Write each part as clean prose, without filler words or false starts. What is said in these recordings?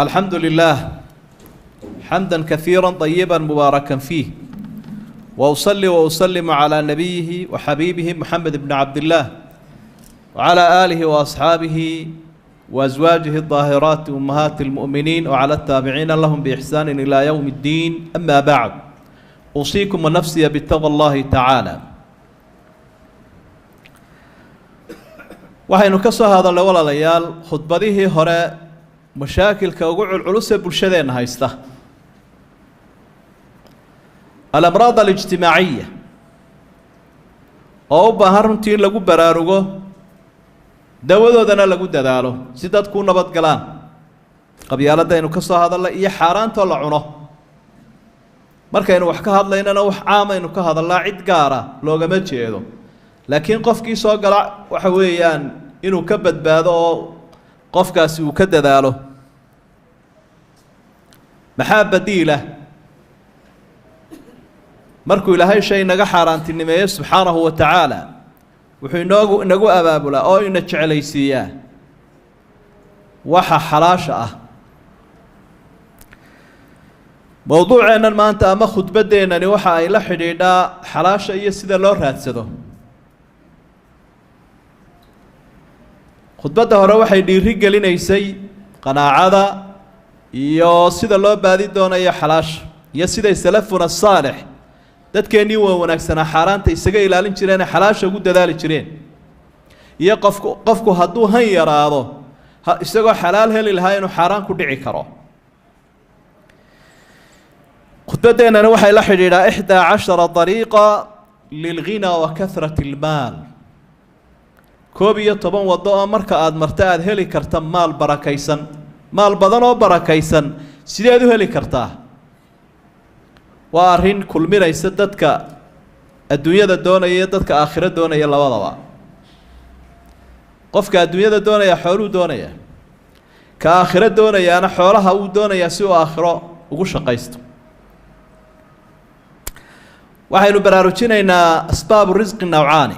الحمد لله حمدا كثيرا طيبا مباركا فيه، وأصلي وأسلم على نبيه وحبيبه محمد بن عبد الله وعلى آله وأصحابه وأزواجه الطاهرات أمهات المؤمنين وعلى التابعين لهم بإحسان إلى يوم الدين. أما بعد، أوصيكم ونفسي بتقوى الله تعالى. waxaynu ka soo hadalnay walaalayaal khudbadihii hore mashaakilka ugu culculus ee bulshadeena haysta, al-amraad al-ijtimaaciya, oo u baahan runtii in lagu baraarugo dawadoodana lagu dadaalo si dadku u nabad galaan. qabyaaladaynu ka soo hadalnay iyo xaaraantoo la cuno. markaynu wax ka hadlaynana wax caamaynu ka hadalnaa, cid gaara loogama jeedo, laakiin qofkii soo gala waxa weeyaan inuu ka badbaado oo qofkaasi uu ka dadaalo. maxaa badiila markuu ilaahay shay naga xaaraantinimeeyo subxaanahu wa tacaala? wuxuu inagu abaabulaa oo ina jeclaysiiyaa waxa xalaasha ah. mowduuceennan maanta ama khudbadeennani waxa ay la xidhiidhaa xalaasha iyo sida loo raadsado. khudbadda hore waxay dhiiri gelinaysay qanaacada iyo sida loo baadi doonayo xalaasha, iyo siday salafuna saalix dadkeennii waa wanaagsanaa xaaraanta isaga ilaalin jireen, xalaasha ugu dadaali jireen. iyo qofku hadduu han yaraado isagoo xalaal heli lahaa inuu xaaraan ku dhici karo. khudbadeennani waxay la xidhiidhaa 11 dariiqa lilghina wa kahrat almaal. 11 waddo oo marka aad marta aad heli karta maal barakaysan, maal badan oo barakaysan. sideed u heli kartaa? waa arrin kulminaysa dadka adduunyada doonaya iyo dadka aakhiro doonaya labadaba. qofka adduunyada doonaya xooluu doonaya, ka aakhiro doonayaana xoolaha uu doonayaa si uu aakhiro ugu shaqaysto. waxaynu baraarujinaynaa asbaabu risqi nawcaani.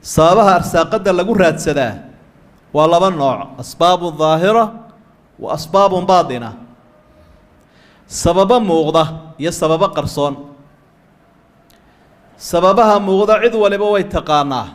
sababaha arsaaqada lagu raadsadaa waa laba nooc: asbaabun daahira wa asbaabun baatina. sababo muuqda iyo sababo qarsoon. sababaha muuqda cid waliba way taqaanaa,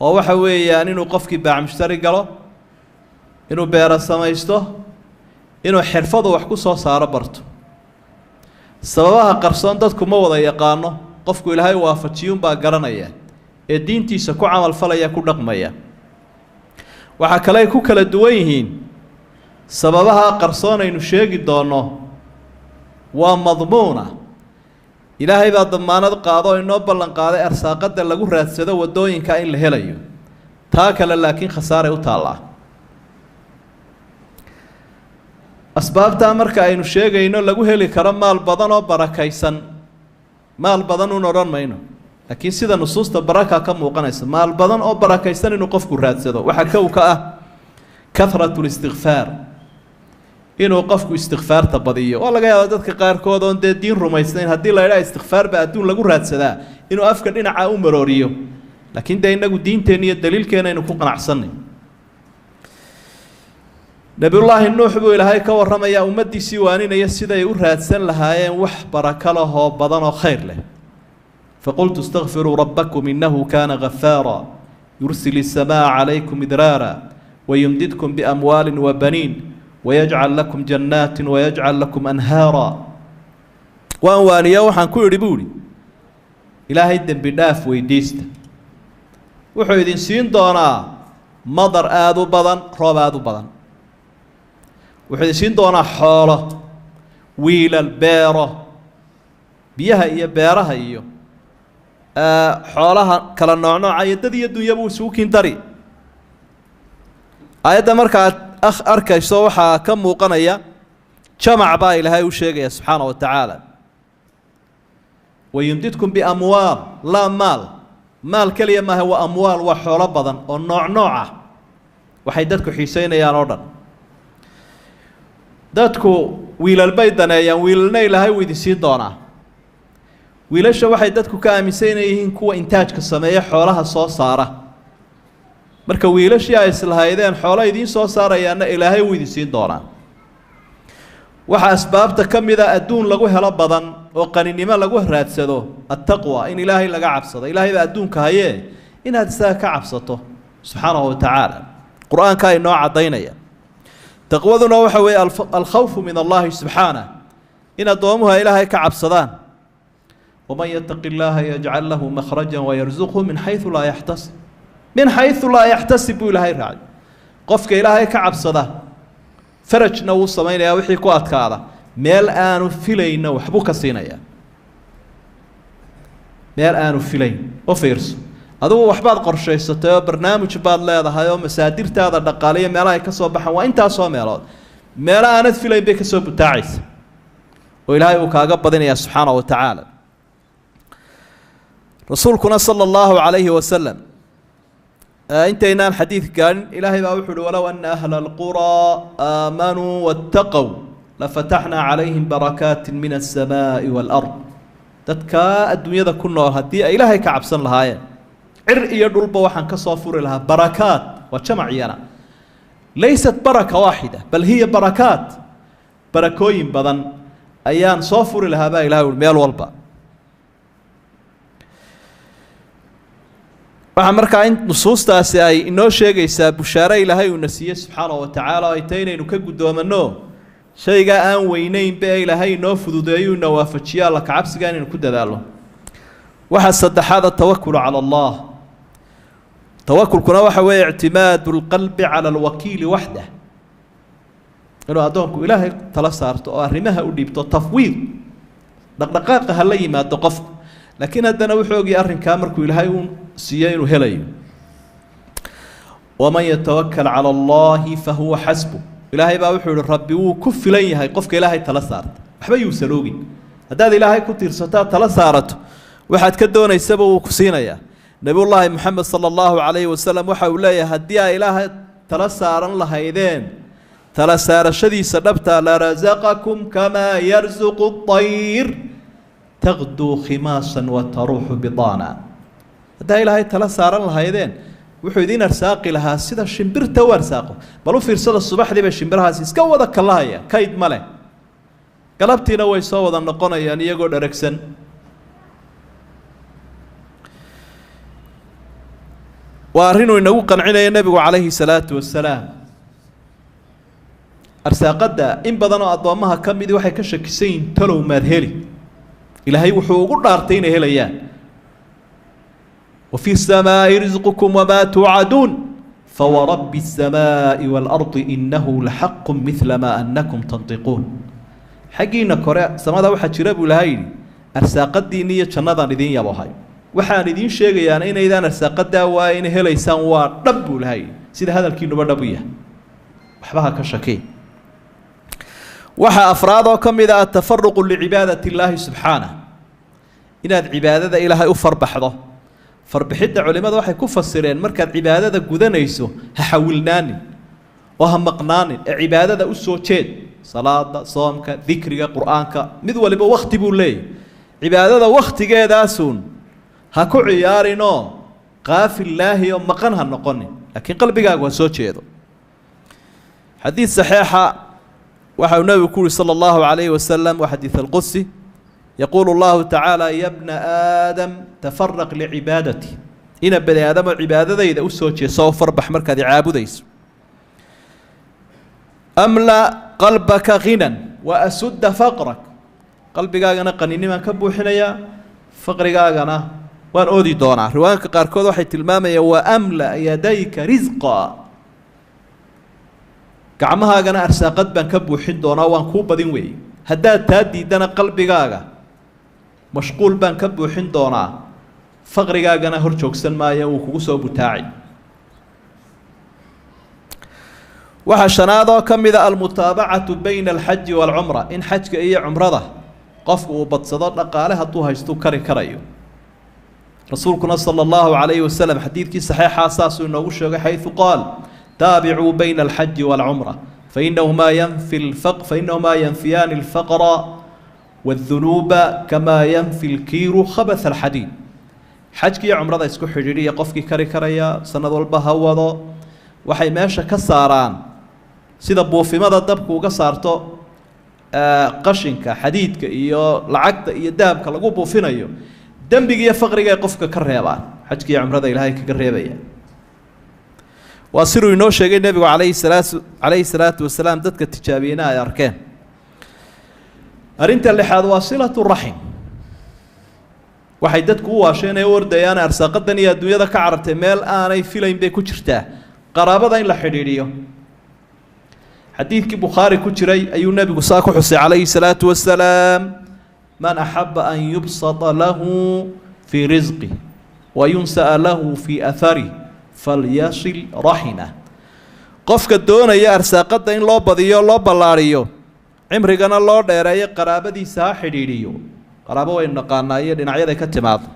oo waxa weeyaan inuu qofkii baac mushtari galo, inuu beero samaysto, inuu xirfadu wax ku soo saaro barto. sababaha qarsoon dadku ma wada yaqaano, qofku ilaahay waafajiyuunbaa garanaya ee diintiisa ku camal falaya, ku dhaqmaya. waxaa kale ay ku kala duwan yihiin. sababaha qarsoon aynu sheegi doonno waa madmuuna. ilaahay baa damaanad qaado oo inoo ballan qaaday arsaaqada lagu raadsado waddooyinka in la helayo. taa kale laakiin khasaaray u taallaa. asbaabtaa marka aynu sheegayno lagu heli karo maal badan oo barakaysan, maal badan un odhan mayno, laakiin sida nusuusta baraka ka muuqanaysa maal badan oo barakaysan inuu qofku raadsado. waxaa kow ka ah kahratu listikfaar, inuu qofku istikfaarta badiyo. waa laga yaabaa dadka qaarkood oon dee diin rumaysnayn, haddii la idhaha istikfaar baa adduun lagu raadsadaa, inuu afka dhinaca u marooriyo. laakiin dee innagu diinteenna iyo daliilkeena aynu ku qanacsanay. nebiyullaahi nuux buu ilaahay ka warramayaa ummaddiisii waaninaya siday u raadsan lahaayeen wax barako lahoo badan oo khayr leh. faqultu istakfiruu rabbakum innahu kaana ghafaara yursil الsamaaءa calaykum idraara wayumdidkum biamwaalin wabaniin wayajcal lakum jannaatin wayajcal lakum anhaara. waan waaniya waxaan ku idhi buu idhi, ilaahay dembi dhaaf weydiista, wuxuu idin siin doonaa madar aada u badan, roob aada u badan. wuxuu idin siin doonaa xoolo, wiilal, beero, biyaha iyo beeraha iyo xoolaha kala noocnooca iyo dad iyo dunyaba uu isugu kiin dari. aayadda markaad arkayso waxaa ka muuqanaya jamac baa ilaahay u sheegaya subxaana wa tacaala. wayumdidkum biamwaal, laa maal. maal keliya maaha, waa amwaal, waa xoolo badan oo nooc nooc ah, waxay dadku xiiseynayaan oo dhan. dadku wiilal bay daneeyaan, wiilalna ilaahay wuu idin siin doonaa. wiilasha waxay dadku ka aaminsan yihiin kuwa intaajka sameeya, xoolaha soo saara. marka wiilashii ay islahaydeen xoolo idiin soo saarayaana ilaahay wuu idin siin doonaa waxa asbaabta ka mid ah adduun lagu helo badan oo qaninimo lagu raadsado attaqwa in ilaahay laga cabsado ilaahay baa adduunka hayee inaad isaga ka cabsato subxaanahu watacaala qur-aanka ay noo caddaynaya taqwaduna waxa weeye alkhawfu min allahi subxaanah in addoomuhu ay ilaahay ka cabsadaan waman yattaqi llaha yajcal lahu makhrajan wayarzuqhu min xaysu laa yaxtasib min xaysu laa yaxtasib buu ilaahay raacay qofka ilaahay ka cabsada farajna wuu samaynayaa wixii ku adkaada meel aanu filayna waxbuu ka siinayaa meel aanu filayn u fiirso adigu waxbaad qorshaysatay oo barnaamij baad leedahay oo masaadirtaada dhaqaaliya meelaha ay ka soo baxaan waa intaasoo meelood meelo aanad filayn bay ka soo butaacaysa oo ilaahay uu kaaga badinayaa subxaanahu watacaala rasuulkuna sala allahu calayhi wasalam intaynaan xadiid gaarin ilaahay baa wuxuu uhi walow ana ahla alquraa aamanuu wattaqow lafataxnaa calayhim barakaatin min alsamaa'i waalard dadkaa adduunyada ku nool haddii ay ilaahay ka cabsan lahaayeen cir iyo dhulba waxaan ka soo furi lahaa barakaat waa jamaciyana laysat baraka waaxida bal hiya barakaat barakooyin badan ayaan soo furi lahaa baa ilahay uhi meel walba waxaa markaa in nusuustaasi ay inoo sheegaysaa bushaare ilaahay uuna siiyey subxaanahu watacaala oo ay tahay inaynu ka guddoomanno shaygaa aan weynaynba ee ilaahay inoo fududeeyo ina waafajiyo alla kacabsiga inaynu ku dadaalno waxaa saddexaad atawakulu cala allah tawakulkuna waxa weeye ictimaadu lqalbi cala alwakiili waxdah inuu addoonku ilaahay tala saarto oo arrimaha u dhiibto tafwiid dhaqdhaqaaqa ha la yimaado qofku laakiin haddana wuxuu ogyahay arrinkaa markuu ilaahay uu siiyo inuu helayo waman yatawakal cala allahi fahuwa xasbu ilaahay baa wuxuu yihi rabbi wuu ku filan yahay qofka ilaahay tala saarta waxba yuusan ogin haddaad ilaahay ku tiirsato aad tala saarato waxaad ka doonaysaba wuu ku siinayaa nebiyullaahi moxamed sala allahu calayhi wasalam waxa uu leeyahay haddii ay ilaahay tala saaran lahaydeen tala saarashadiisa dhabta larazaqakum kamaa yarzuqu اطayr taqduu khimaasan wataruuxu bidaana haddaa ilaahay tala saaran lahaydeen wuxuu idiin arsaaqi lahaa sida shimbirta u arsaaqo bal u fiirsada subaxdii bay shimbirahaasi iska wada kalahaya kayd ma leh galabtiina way soo wada noqonayaan iyagoo dheragsan waa arrinuu inagu qancinaya nebigu calayhi salaatu wasalaam arsaaqadda in badan oo addoommaha ka midii waxay ka shakisan yihiin talow maad heli ilaahay wuxuu ugu dhaartay inay helayaan وفي السماء رزقكم وما توعدون فورب السماء والأرض إنه لحق مثل ما أنكم تنطقون حقينا كوريا سمادا waxa jira buu lahayn arsaaqadii niyo jannada idin yabahay waxaan idin sheegayaan in aydan arsaaqada waa in helaysaan waa dhab buu lahayn sida hadalkiinuba dhab u yahay waxba ka shakay waxa afraad oo kamid ah tafarruq li ibadati Allah subhanahu inaad cibaadada ilaahay u farbaxdo farbixidda culimada waxay ku fasireen markaad cibaadada gudanayso ha xawilnaanin oo ha maqnaanin ee cibaadada u soo jeed salaada soomka dikriga quraanka mid waliba waqti buu leeyahay cibaadada waqtigeedaasun ha ku ciyaarino qaafil ilaahi oo maqan ha noqonin laakiin qalbigaagu waa soo jeedo xadiis saxiixa waxa uu nabigu ku yiri sallallahu alayhi wasallam wa xadiis al-qudsi يقول الله تعالى يا ابن آدم تفرق لعبادتي إن بني آدم عبادة إذا أسوتي سوف فربح مركز عابديس أملأ قلبك غنى وأسد فقرك قلبك أنا قنيني من كبو حنيا فقرك أنا وأن أودي دونا روانك قاركود واحد المامة وأملأ يديك رزقا كعمها أنا أرساقد بان كبو حن دونا وأن كوب بدين وي هداد تادي دنا قلبك مشغول بان كبو حين دونا فقرigaaga hor joogsan maayo uu kugu soo butaacay waxa shanaad oo kamida almutaabacatu bayna alhajj walumra in hajka iyo umrada qofku uu badsado dhaqaale haduu haysto kari karayo rasuulkuna sallallahu alayhi wasallam xadiidkii saxiixa asaas uu noogu sheegay haythu qaal taabi'u bayna alhajj walumra فإنهما ينفيان الفقر والذنوب كما ينفي الكير خبث الحديد xajkii cumrada isku xidhiidhiya qofkii kari karaya sanad walba ha wado waxay meesha ka saaraan sida buufimada dabku uga saarto qashinka xadiidka iyo lacagta iyo dahabka lagu buufinayo dembiga iyo faqriga ay qofka ka reebaan xajkii cumrada ilaahay kaga reebaya waa siduu inoo sheegay nebigu calayhi salaatu wasalaam dadka tijaabiyeyna ay arkeen arrinta lixaad waa silatu raxim waxay dadku u waasheen ee u ordayaan arsaaqadan iyo adduunyada ka carartay meel aanay filayn bay ku jirtaa qaraabada in la xidhiidhiyo xadiidkii bukhaari ku jiray ayuu nebigu saa ku xusay calayhi salaatu wasalaam man axaba an yubsata lahu fii risqih wa yunsa'a lahu fii aharih falyasil raximah qofka doonaya arsaaqada in loo badiyo loo ballaariyo cimrigana loo dheereeyo qaraabadiisa ha xidhiidhiyo qaraabo waynu naqaanaa iyo dhinacyaday ka timaado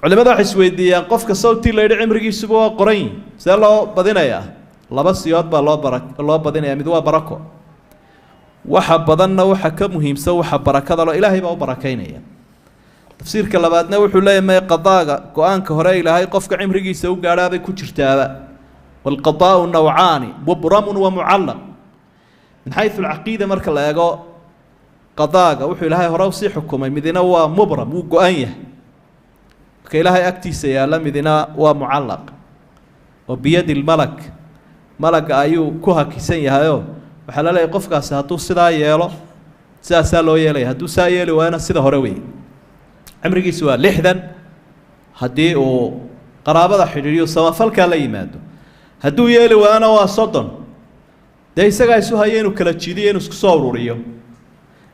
culimada waxay isweydiiyaan qofka sawtii la yidhi cimrigiisuba waa qoran yihin see loo badinayaa laba siyood baa loo badinayaa mid waa barako waxa badanna waxa ka muhiimsan waxa barakada lo ilaahay baa u barakaynaya tafsiirka labaadna wuxuu leeyahay may qadaaga go-aanka hore ilaahay qofka cimrigiisa u gaadhaabay ku jirtaaba walqadaa'u nawcaani mubramun wa mucallaq min xayu alcaqiida marka la eego qadaaga wuxuu ilaahay hore usii xukumay midina waa mubram wuu go-an yahay marka ilaahay agtiisa yaalla midina waa mucallaq oo biyadi lmalak malaga ayuu ku hakisan yahayoo waxaa la leeyahay qofkaasi hadduu sidaa yeelo sidaasaa loo yeelaya hadduu saa yeeli waayana sida hore wey cimrigiisu waa 60 haddii uu qaraabada xidhiidhiyo samafalkaa la yimaado hadduu yeeli waayana waa 30 dee isagaa isu haya inuu kala jiidiyo inuu isku soo ururiyo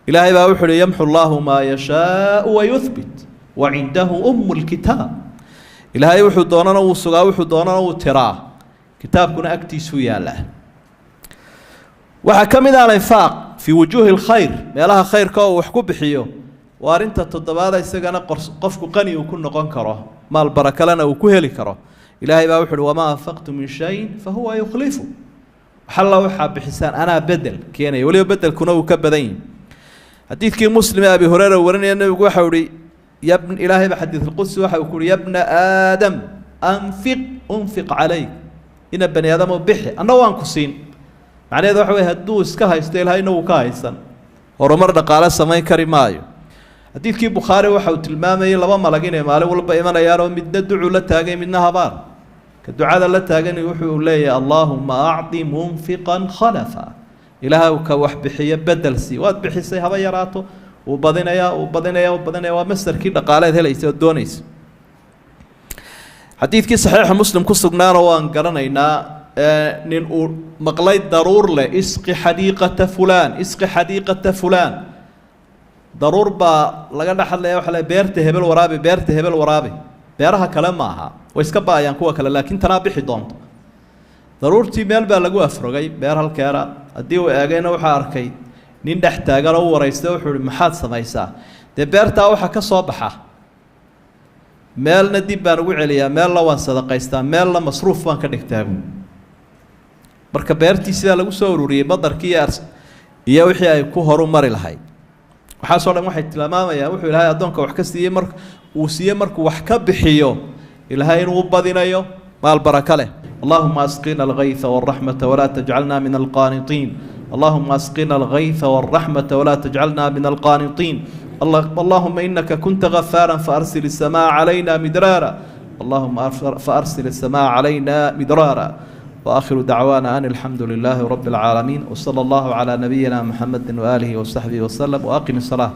ilaahay baa wuxuu uhi yamxu llaahu maa yashaau wayuhbit wacindahu umu lkitaab ilaahay wuxuu doonana wuu sugaa wuxuu doonana wuu tiraa kitaabkuna agtiisuu yaallaa waxaa ka mid ah alinfaaq fii wujuuhi lkhayr meelaha khayrka oo wax ku bixiyo waa arrinta toddobaada isagana qofku qani uu ku noqon karo maal barakalena uu ku heli karo ilaahay baa wuxu uhi wamaa anfaqtu min shayin fahuwa yukhlifu waxalla waxaa bixisaan anaa bedel keenaya weliba bedelkuna uu ka badan yihi xadiidkii muslim ee abi hureyra warinaya nebigu waxau ihi ilaahay ba xadiid alqudsi waxa uu ku uhi ya bna aadam unfiq calayk ina bani aadamo bixi anna waan ku siin macnaheedu waxa weye hadduu iska haysto ilaahayna wuu ka haysan horumar dhaqaale samayn kari maayo xadiidkii bukhaari waxa uu tilmaamayay 2 malag inay maalin walba imanayaan oo midna ducu la taagay midna habaar ka ducada la taagani wuxuu leeyahay allaahumma acdi munfiqan khalafa ilaahay ka wax bixiyo bedel si waad bixisay haba yaraato uu badinaya waa masarkii dhaqaaleed helaysa oo doonaysa xadiidkii saxiixa muslim ku sugnaana waan garanaynaa nin uu maqlay daruur leh isqi xadiiqata fulaan daruur baa laga dhaxadlaya waxa le beerta hebel waraabi beeraha kale ma aha way iska baayaan kuwa kale laakiin tanaa bixi doonto daruurtii meel baa lagu afrogay beer halkeera haddii uu eegayna waxaa arkay nin dhex taagan oo u waraysta wuxuu ihi maxaad samaysaa dee beertaa waxa ka soo baxa meelna dib baan ugu celiyaa meelna waan sadaqaystaa meelna masruuf baan ka dhigtaa marka beertii sidaa lagu soo ururiyey badarkii iyo wixii ay ku horu mari lahayd waxaasoo dhan waxay tilmaamayaan wuxuu ilaahay addoonka wax ka siiyey uu siiyey markuu wax ka bixiyo ilaahay inuu badinayo maal baraka leh اللهم أسقنا الغيث والرحمة ولا تجعلنا من القانطين اللهم أسقنا الغيث والرحمة ولا تجعلنا من القانطين اللهم إنك كنت غفارا فأرسل السماء علينا مدرارا اللهم فأرسل السماء علينا مدرارا وآخر دعوانا أن الحمد لله رب العالمين وصلى الله على نبينا محمد وآله وصحبه وسلم وأقم الصلاة